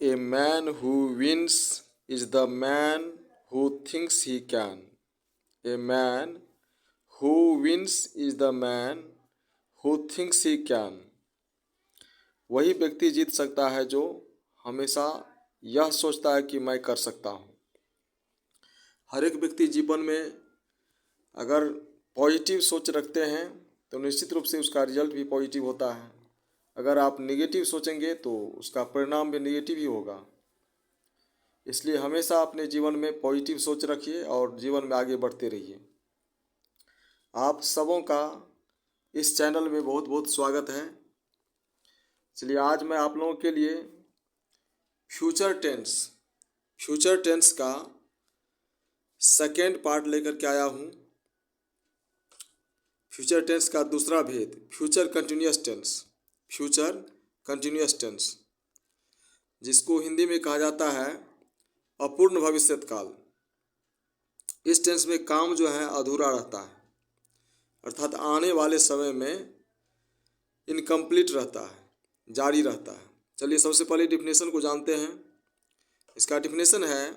A man who wins is the man who thinks he can. A man who wins is the man who thinks he can. वही व्यक्ति जीत सकता है जो हमेशा यह सोचता है कि मैं कर सकता हूँ। हर एक व्यक्ति जीवन में अगर पॉजिटिव सोच रखते हैं तो निश्चित रूप से उसका रिजल्ट भी पॉजिटिव होता है। अगर आप नेगेटिव सोचेंगे तो उसका परिणाम भी नेगेटिव ही होगा। इसलिए हमेशा अपने जीवन में पॉजिटिव सोच रखिए और जीवन में आगे बढ़ते रहिए। आप सबों का इस चैनल में बहुत बहुत स्वागत है। चलिए आज मैं आप लोगों के लिए फ्यूचर टेंस का सेकेंड पार्ट लेकर के आया हूँ। फ्यूचर टेंस का दूसरा भेद फ्यूचर कंटिन्यूअस टेंस, जिसको हिंदी में कहा जाता है अपूर्ण भविष्यत काल। इस टेंस में काम जो है अधूरा रहता है, अर्थात आने वाले समय में इनकम्प्लीट रहता है, जारी रहता है। चलिए सबसे पहले डिफिनेशन को जानते हैं। इसका डिफिनेशन है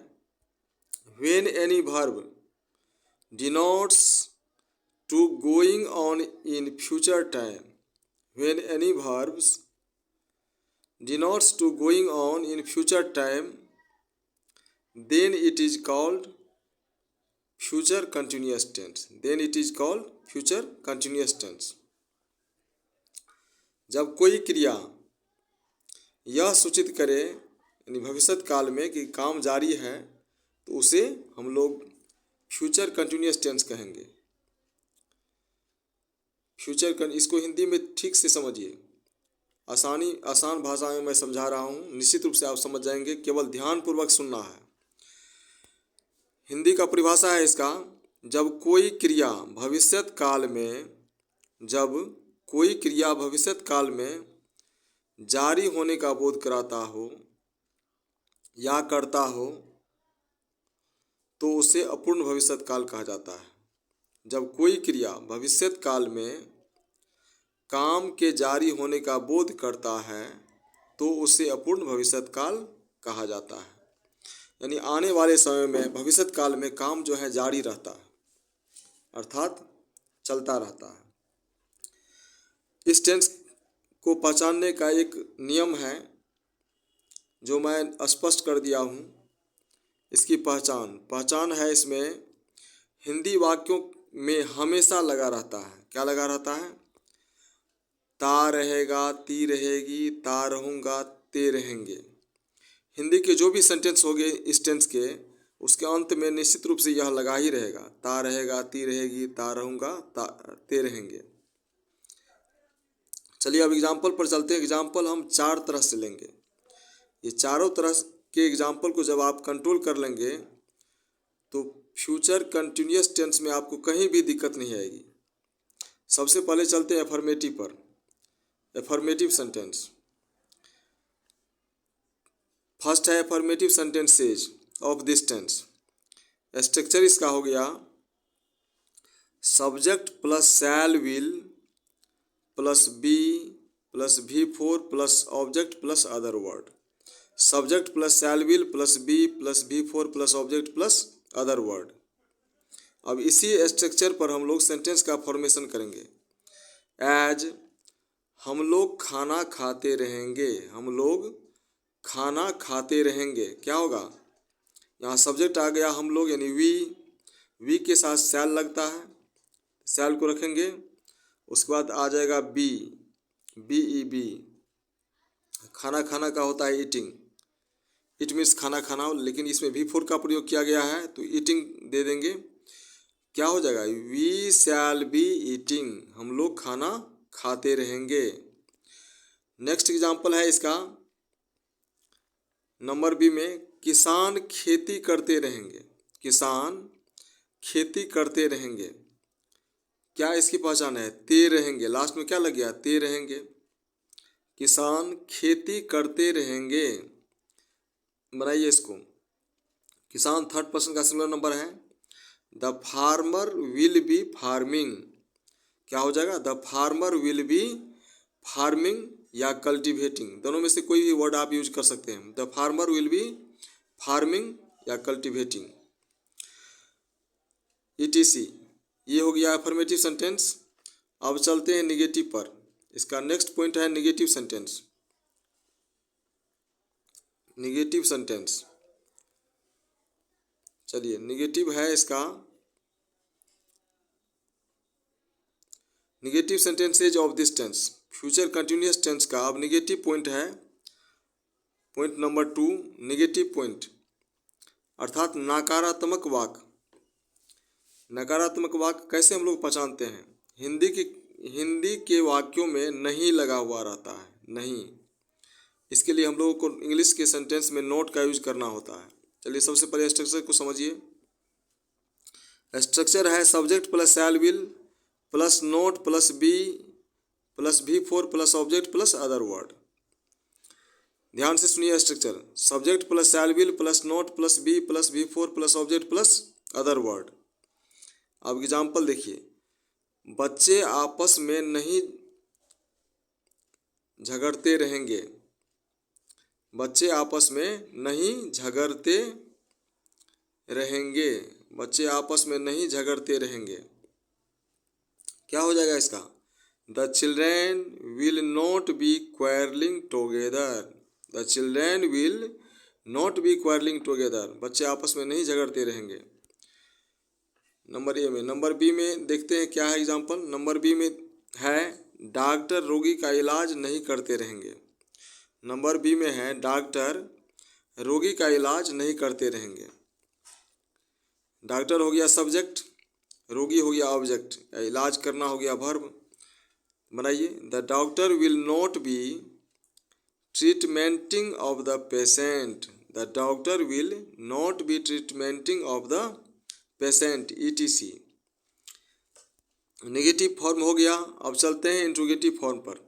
when any verb denotes to going on in future time, when any verbs denotes to going on in future time, then it is called future continuous tense. जब कोई क्रिया यह सूचित करे यानी भविष्यत काल में कि काम जारी है तो उसे हम लोग फ्यूचर कंटिन्यूअस टेंस कहेंगे। इसको हिंदी में ठीक से समझिए। आसान भाषा में मैं समझा रहा हूँ, निश्चित रूप से आप समझ जाएंगे, केवल ध्यानपूर्वक सुनना है। हिंदी का परिभाषा है इसका, जब कोई क्रिया भविष्यत काल में जारी होने का बोध कराता हो या करता हो तो उसे अपूर्ण भविष्यत काल कहा जाता है। जब कोई क्रिया भविष्यत काल में काम के जारी होने का बोध करता है तो उसे अपूर्ण भविष्यत काल कहा जाता है। यानी आने वाले समय में भविष्यत काल में काम जो है जारी रहता है, अर्थात चलता रहता है। इस टेंस को पहचानने का एक नियम है जो मैं स्पष्ट कर दिया हूँ। इसकी पहचान है, इसमें हिंदी वाक्यों में हमेशा लगा रहता है। क्या लगा रहता है? ता रहेगा, ती रहेगी, ता रहूँगा, ते रहेंगे। हिंदी के जो भी सेंटेंस होंगे इस टेंस के, उसके अंत में निश्चित रूप से यह लगा ही रहेगा। ता रहेगा, ती रहेगी, ता रहूँगा, ते रहेंगे। चलिए अब एग्जाम्पल पर चलते हैं। एग्जाम्पल हम 4 तरह से लेंगे। ये चारों तरह के एग्जाम्पल को जब आप कंट्रोल कर लेंगे तो फ्यूचर कंटिन्यूअस टेंस में आपको कहीं भी दिक्कत नहीं आएगी। सबसे पहले चलते हैं एफर्मेटिव पर। एफर्मेटिव सेंटेंस फर्स्ट है affirmative sentences of this tense. Structure इसका हो गया subject plus shall will plus be plus V4 plus object plus other word. Subject plus shall will plus be plus V4 plus object plus other word. अब इसी structure पर हम लोग sentence का formation करेंगे। एज हम लोग खाना खाते रहेंगे, हम लोग खाना खाते रहेंगे। क्या होगा? यहाँ सब्जेक्ट आ गया हम लोग यानी वी के साथ शैल लगता है, शैल को रखेंगे। उसके बाद आ जाएगा बी। खाना खाना का होता है ईटिंग, इट मीन्स खाना खाना, लेकिन इसमें V4 का प्रयोग किया गया है तो ईटिंग दे देंगे। क्या हो जाएगा? वी शैल बी ईटिंग, हम लोग खाना खाते रहेंगे। नेक्स्ट एग्जाम्पल है इसका नंबर बी में, किसान खेती करते रहेंगे। किसान खेती करते रहेंगे। क्या इसकी पहचान है? ते रहेंगे, लास्ट में क्या लग गया? ते रहेंगे। किसान खेती करते रहेंगे, बनाइए इसको। किसान थर्ड पर्सन का सिंगुलर नंबर है। The farmer will bee farming. क्या हो जाएगा? The farmer will bee farming, या कल्टीवेटिंग, दोनों में से कोई भी वर्ड आप यूज कर सकते हैं। The farmer will bee farming या कल्टीवेटिंग, ETC। ये हो गया अफर्मेटिव सेंटेंस। अब चलते हैं निगेटिव पर। इसका नेक्स्ट पॉइंट है निगेटिव सेंटेंस। निगेटिव सेंटेंस, चलिए निगेटिव है इसका, negative sentences of this tense, future continuous tense का अब निगेटिव पॉइंट है, पॉइंट नंबर 2 निगेटिव पॉइंट, अर्थात नकारात्मक वाक्य। नकारात्मक वाक्य कैसे हम लोग पहचानते हैं? हिंदी के वाक्यों में नहीं लगा हुआ रहता है, नहीं। इसके लिए हम लोगों को इंग्लिश के सेंटेंस में नोट का यूज करना होता है। चलिए सबसे पहले स्ट्रक्चर को समझिए। स्ट्रक्चर है subject plus shall will plus not plus be plus V4 plus object plus other word. ध्यान से सुनिए structure, subject plus shall will plus not plus be plus V4 plus object plus other word. अब example देखिए, बच्चे आपस में नहीं झगड़ते रहेंगे, बच्चे आपस में नहीं झगड़ते रहेंगे, बच्चे आपस में नहीं झगड़ते रहेंगे। क्या हो जाएगा इसका? The children will not B quarrelling together, the children will not B quarrelling together, बच्चे आपस में नहीं झगड़ते रहेंगे। नंबर ए में। नंबर बी में देखते हैं क्या है एग्जाम्पल। नंबर बी में है डॉक्टर रोगी का इलाज नहीं करते रहेंगे। नंबर बी में है डॉक्टर रोगी का इलाज नहीं करते रहेंगे। डॉक्टर हो गया सब्जेक्ट, रोगी हो गया ऑब्जेक्ट, इलाज करना हो गया वर्ब। बनाइए, the doctor will not be treatmenting of the patient, the doctor will not be treatmenting of the patient, ETC। Negative form हो गया। अब चलते हैं इंट्रोगेटिव फॉर्म पर।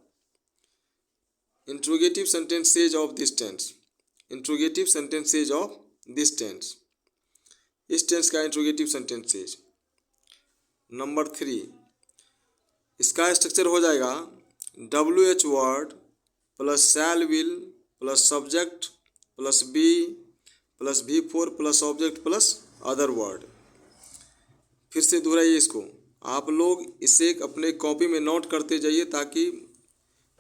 Interrogative sentences of this tense, interrogative sentences of this tense, इस tense का interrogative sentences. Number 3, इसका structure हो जाएगा WH word plus shall will plus subject plus be plus V4 plus object plus other word. फिर से दोहराइए इसको, आप लोग इसे अपने कॉपी में नोट करते जाइए ताकि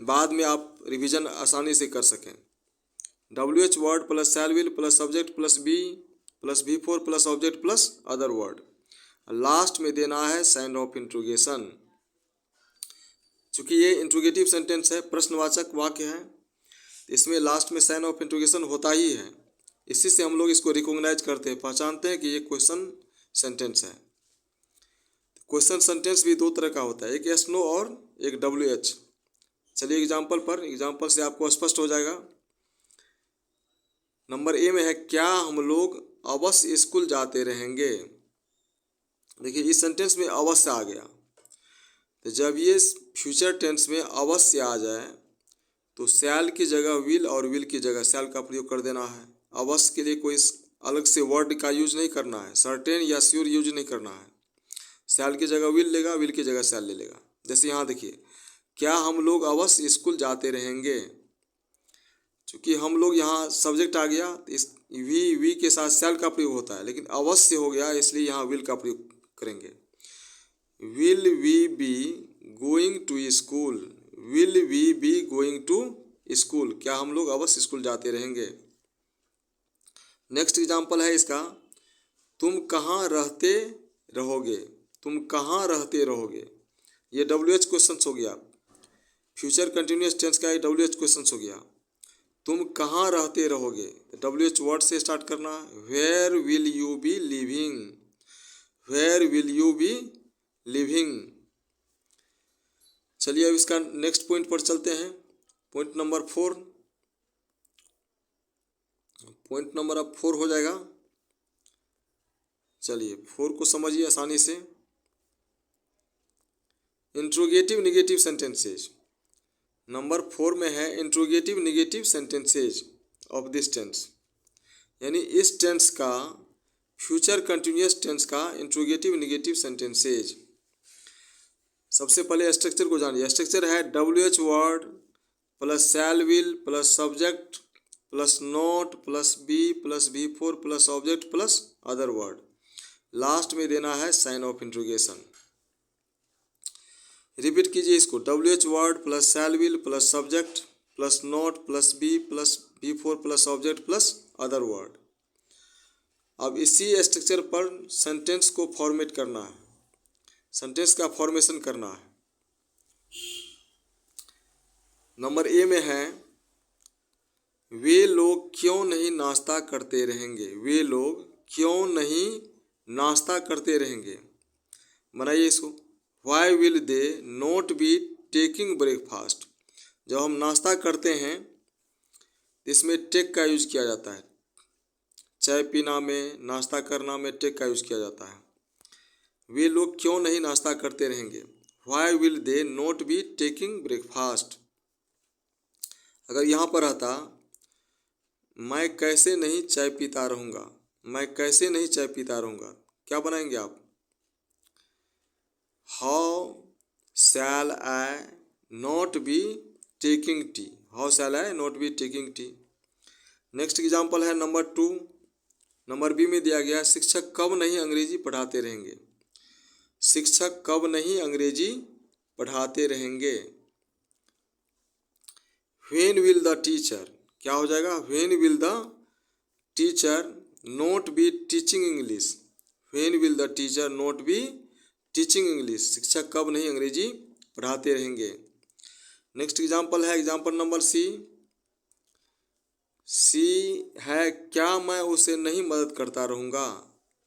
बाद में आप रिवीजन आसानी से कर सकें। WH word plus shall will plus subject plus be plus V4 plus object plus other word. Last में देना है साइन ऑफ इंट्रोगेशन। चूँकि ये इंट्रोगेटिव सेंटेंस है, प्रश्नवाचक वाक्य है, इसमें लास्ट में साइन ऑफ इंट्रोगेशन होता ही है। इसी से हम लोग इसको रिकॉग्नाइज करते हैं, पहचानते हैं कि ये क्वेश्चन सेंटेंस है। क्वेश्चन सेंटेंस भी दो तरह का होता है, एक yes no और एक WH। चलिए एग्जाम्पल पर, एग्जाम्पल से आपको स्पष्ट हो जाएगा। नंबर ए में है क्या हम लोग अवश्य स्कूल जाते रहेंगे। देखिए इस सेंटेंस में अवश्य आ गया, तो जब ये फ्यूचर टेंस में अवश्य आ जाए तो शैल की जगह विल और विल की जगह शैल का प्रयोग कर देना है। अवश्य के लिए कोई अलग से वर्ड का यूज नहीं करना है, सर्टेन या श्योर यूज नहीं करना है। शैल की जगह विल लेगा, विल की जगह शैल ले लेगा। जैसे यहाँ देखिए, क्या हम लोग अवश्य स्कूल जाते रहेंगे। चूँकि हम लोग यहाँ सब्जेक्ट आ गया तो इस वी के साथ शैल का प्रयोग होता है, लेकिन अवश्य हो गया इसलिए यहाँ विल का प्रयोग करेंगे। Will we be going to school, will we be going to school, क्या हम लोग अवश्य स्कूल जाते रहेंगे। नेक्स्ट एग्जाम्पल है इसका, तुम कहाँ रहते रहोगे, तुम कहाँ रहते रहोगे। ये WH क्वेश्चन हो गया, फ्यूचर कंटिन्यूअस टेंस का ये WH क्वेश्चन हो गया। तुम कहाँ रहते रहोगे, WH वर्ड से स्टार्ट करना। Where will you be living, where will you be living. चलिए अब इसका नेक्स्ट पॉइंट पर चलते हैं, पॉइंट नंबर 4। पॉइंट नंबर अब 4 हो जाएगा। चलिए 4 को समझिए आसानी से। Interrogative negative sentences. नंबर 4 में है interrogative negative sentences of this tense, यानी इस टेंस का फ्यूचर कंटिन्यूअस टेंस का इंट्रोगेटिव निगेटिव सेंटेंसेज। सबसे पहले स्ट्रक्चर को जानिए। स्ट्रक्चर है WH word plus shall will plus subject plus not plus be plus V4 plus object plus other word, last में देना है साइन ऑफ इंट्रोगेशन। रिपीट कीजिए इसको, WH word plus shall will plus subject plus not plus be plus V4 plus object plus other word. अब इसी structure पर sentence को format करना है, सेंटेंस का फॉर्मेशन करना है। नंबर ए में है, वे लोग क्यों नहीं नाश्ता करते रहेंगे। वे लोग क्यों नहीं नाश्ता करते रहेंगे, बनाइए इसको। Why will they not be taking breakfast. जब हम नाश्ता करते हैं इसमें टेक का यूज किया जाता है, चाय पीना में, नाश्ता करना में टेक का यूज किया जाता है। वे लोग क्यों नहीं नाश्ता करते रहेंगे, why will they not be taking breakfast. अगर यहाँ पर आता, मैं कैसे नहीं चाय पीता रहूँगा, मैं कैसे नहीं चाय पीता रहूँगा, क्या बनाएंगे आप, how shell I not be taking tea, how shell I not be taking tea. Next example है नंबर 2, नंबर बी में दिया गया, शिक्षक कब नहीं अंग्रेजी पढ़ाते रहेंगे। शिक्षक कब नहीं अंग्रेजी पढ़ाते रहेंगे। व्हेन विल द टीचर, क्या हो जाएगा, when will the teacher not be teaching English. When will the teacher not be teaching English, शिक्षक कब नहीं अंग्रेजी पढ़ाते रहेंगे। नेक्स्ट एग्जाम्पल है एग्जाम्पल नंबर सी है, क्या मैं उसे नहीं मदद करता रहूँगा,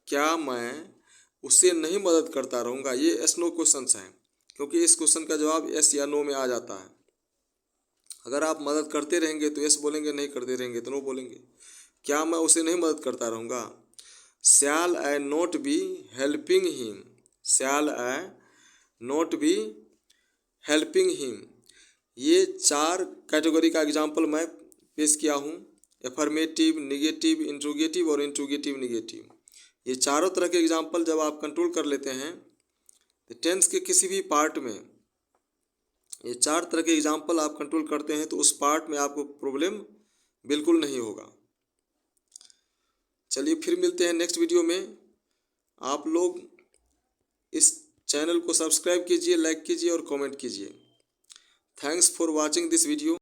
क्या मैं उसे नहीं मदद करता रहूँगा। ये यस नो क्वेश्चंस हैं, क्योंकि इस क्वेश्चन का जवाब यस या नो में आ जाता है। अगर आप मदद करते रहेंगे तो यस बोलेंगे, नहीं करते रहेंगे तो नो बोलेंगे। क्या मैं उसे नहीं मदद करता रहूँगा। Shall I not be helping him, shall I not be helping him. ये 4 कैटेगरी का एग्जाम्पल मैं पेश किया हूँ, एफर्मेटिव, निगेटिव, इंट्रोगेटिव और इंट्रोगेटिव निगेटिव। ये चारों तरह के एग्जाम्पल जब आप कंट्रोल कर लेते हैं तो टेंस के किसी भी पार्ट में ये 4 तरह के एग्जाम्पल आप कंट्रोल करते हैं तो उस पार्ट में आपको प्रॉब्लम बिल्कुल नहीं होगा। चलिए फिर मिलते हैं नेक्स्ट वीडियो में। आप लोग इस चैनल को सब्सक्राइब कीजिए, लाइक कीजिए और कमेंट कीजिए। Thanks for watching this video.